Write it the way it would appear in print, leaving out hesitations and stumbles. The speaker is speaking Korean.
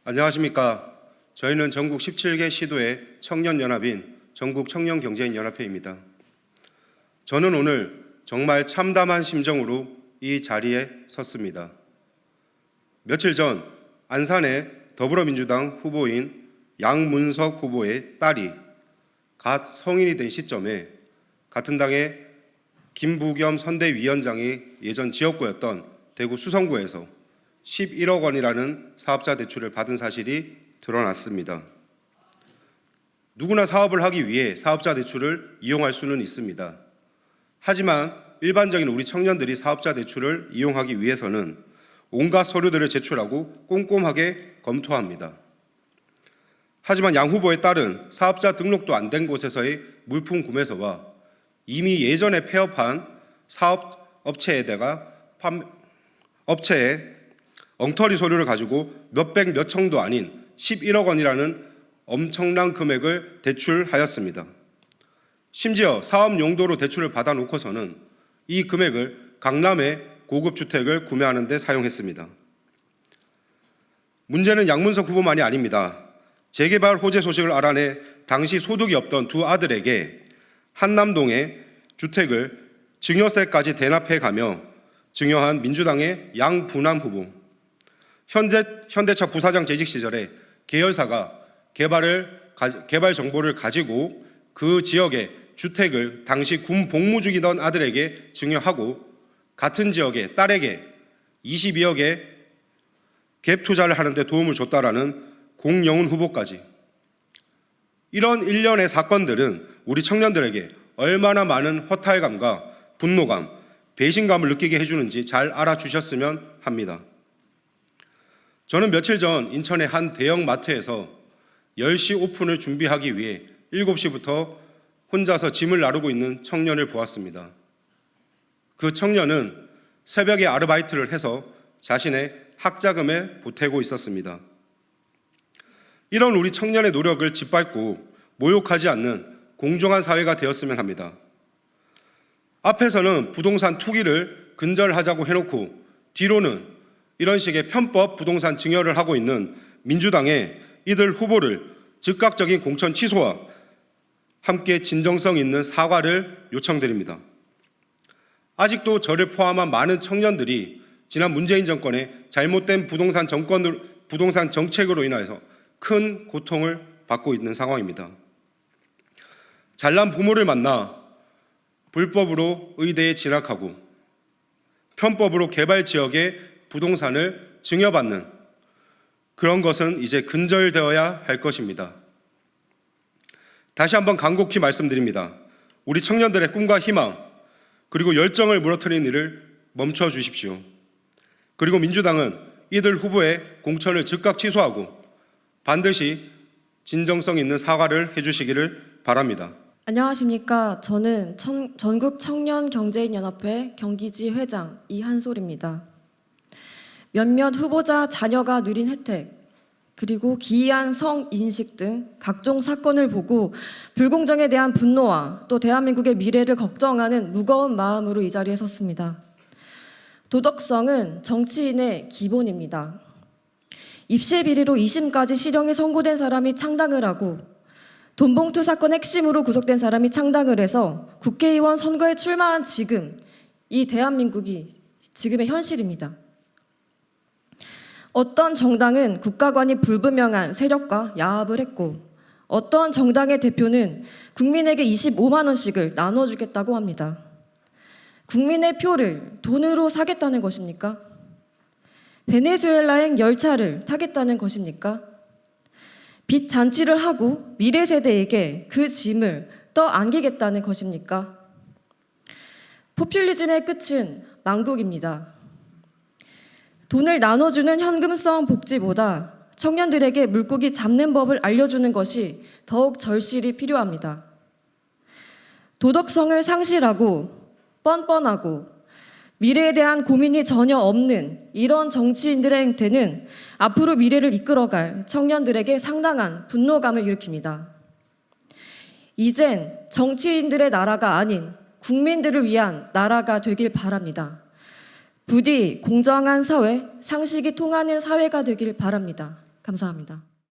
안녕하십니까. 저희는 전국 17개 시도의 청년연합인 전국청년경제인연합회입니다. 저는 오늘 정말 참담한 심정으로 이 자리에 섰습니다. 며칠 전 안산의 더불어민주당 후보인 양문석 후보의 딸이 갓 성인이 된 시점에 같은 당의 김부겸 선대위원장이 예전 지역구였던 대구 수성구에서 11억 원이라는 사업자 대출을 받은 사실이 드러났습니다. 누구나 사업을 하기 위해 사업자 대출을 이용할 수는 있습니다. 하지만 일반적인 우리 청년들이 사업자 대출을 이용하기 위해서는 온갖 서류들을 제출하고 꼼꼼하게 검토합니다. 하지만 양 후보의 딸은 사업자 등록도 안 된 곳에서의 물품 구매서와 이미 예전에 폐업한 사업업체에다가 업체에 엉터리 서류를 가지고 몇백 몇천도 아닌 11억 원이라는 엄청난 금액을 대출하였습니다. 심지어 사업 용도로 대출을 받아놓고서는 이 금액을 강남의 고급 주택을 구매하는 데 사용했습니다. 문제는 양문석 후보만이 아닙니다. 재개발 호재 소식을 알아내 당시 소득이 없던 두 아들에게 한남동의 주택을 증여세까지 대납해 가며 증여한 민주당의 양부남 후보, 현대차 부사장 재직 시절에 계열사가 개발 정보를 가지고 그 지역의 주택을 당시 군 복무 중이던 아들에게 증여하고 같은 지역의 딸에게 22억의 갭 투자를 하는데 도움을 줬다라는 공영훈 후보까지. 이런 일련의 사건들은 우리 청년들에게 얼마나 많은 허탈감과 분노감, 배신감을 느끼게 해주는지 잘 알아주셨으면 합니다. 저는 며칠 전 인천의 한 대형 마트에서 10시 오픈을 준비하기 위해 7시부터 혼자서 짐을 나르고 있는 청년을 보았습니다. 그 청년은 새벽에 아르바이트를 해서 자신의 학자금에 보태고 있었습니다. 이런 우리 청년의 노력을 짓밟고 모욕하지 않는 공정한 사회가 되었으면 합니다. 앞에서는 부동산 투기를 근절하자고 해놓고 뒤로는 이런 식의 편법 부동산 증여를 하고 있는 민주당의 이들 후보를 즉각적인 공천 취소와 함께 진정성 있는 사과를 요청드립니다. 아직도 저를 포함한 많은 청년들이 지난 문재인 정권의 잘못된 부동산 정책으로 인해서 큰 고통을 받고 있는 상황입니다. 잘난 부모를 만나 불법으로 의대에 진학하고 편법으로 개발 지역에 부동산을 증여받는 그런 것은 이제 근절되어야 할 것입니다. 다시 한번 간곡히 말씀드립니다. 우리 청년들의 꿈과 희망 그리고 열정을 무너뜨리는 일을 멈춰 주십시오. 그리고 민주당은 이들 후보의 공천을 즉각 취소하고 반드시 진정성 있는 사과를 해주시기를 바랍니다. 안녕하십니까. 저는 전국청년경제인연합회 경기지 회장 이한솔입니다. 몇몇 후보자 자녀가 누린 혜택, 그리고 기이한 성인식 등 각종 사건을 보고 불공정에 대한 분노와 또 대한민국의 미래를 걱정하는 무거운 마음으로 이 자리에 섰습니다. 도덕성은 정치인의 기본입니다. 입시 비리로 2심까지 실형에 선고된 사람이 창당을 하고 돈봉투 사건 핵심으로 구속된 사람이 창당을 해서 국회의원 선거에 출마한 지금 이 대한민국이 지금의 현실입니다. 어떤 정당은 국가관이 불분명한 세력과 야합을 했고 어떤 정당의 대표는 국민에게 25만 원씩을 나눠주겠다고 합니다. 국민의 표를 돈으로 사겠다는 것입니까? 베네수엘라행 열차를 타겠다는 것입니까? 빚 잔치를 하고 미래 세대에게 그 짐을 떠안기겠다는 것입니까? 포퓰리즘의 끝은 망국입니다. 돈을 나눠주는 현금성 복지보다 청년들에게 물고기 잡는 법을 알려주는 것이 더욱 절실히 필요합니다. 도덕성을 상실하고 뻔뻔하고 미래에 대한 고민이 전혀 없는 이런 정치인들의 행태는 앞으로 미래를 이끌어갈 청년들에게 상당한 분노감을 일으킵니다. 이젠 정치인들의 나라가 아닌 국민들을 위한 나라가 되길 바랍니다. 부디 공정한 사회, 상식이 통하는 사회가 되길 바랍니다. 감사합니다. 감사합니다.